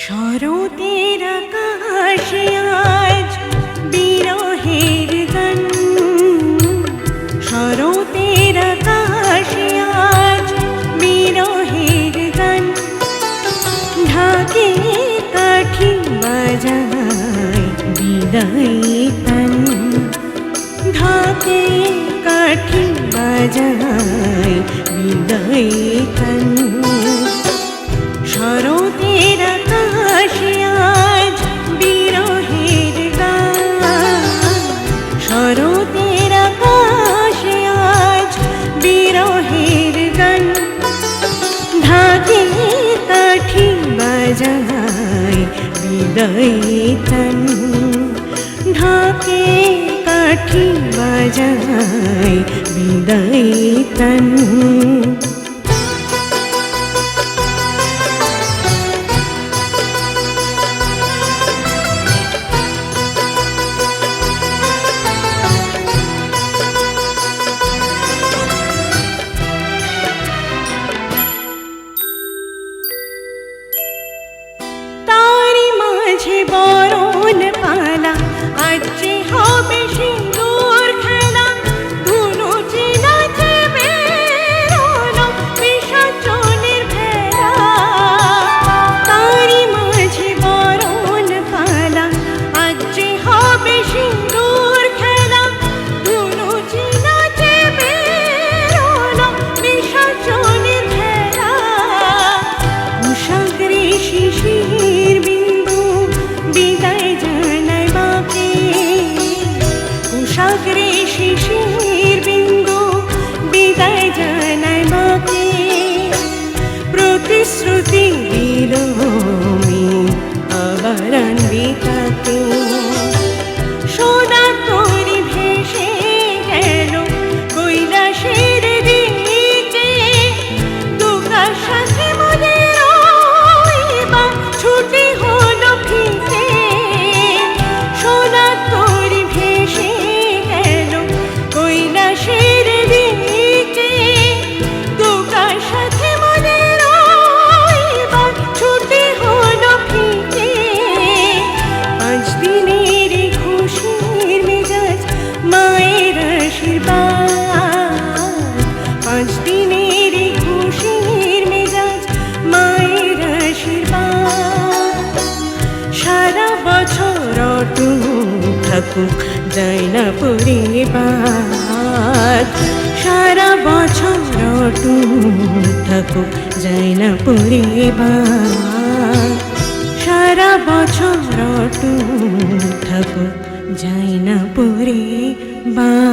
শরতের আকাশে আজ বিরহের গান, শরতের আকাশে আজ বিরহের গান। ঢাকে কাঠি বাজায় বিদায় তান, ঢাকে কাঠি বাজায় বিদায় তান। শরতের আকাশে আজ বিরহের গান, শরতের আকাশে আজ বিরহের গান। ঢাকে কাঠি বাজায় বিদায় তান, ঢাকে কাঠি বাজায় বিদায় তান। বরণ পালা আজ যে হবে সিঁদুর খেলা, ধুনু চিনাচবে রোল বিসর্জনের ভেলা। তারি মাঝে বরণ পালা আজ যে হবে সিঁদুর খেলা, ধুনু চিনাচবে রোল বিসর্জনের ভেলা। উষাগ্রে শিশির বিদায় জানায় বাকে, উষাগ্রে শিশির বিন্দু বিদায় জানায় বাকে। প্রতিশ্রুতি দিল আবার আনবি তাকে, সোনার তরি ভেসে গেল কৈলাসের দিকে। দুর্গার সাথে মনের এবার ছুটি হলো ফিকে, সোনার তরি ভেসে গেল কৈলাসের দিকে। দুর্গার সাথে মনের এবার ছুটি হলো ফিকে। 5 দিনের খুশির মেজাজ মায়ের আশীর্বাদ, 5 দিনের খুশির মেজাজ মায়ের আশীর্বাদ। সারা বছর অটুট থাকুক যায় না পরিবার, সারা বছর অটুট থাকুক যায় না পরিবার, সারা বছর অটুট থাকুক যায় না পরিবার।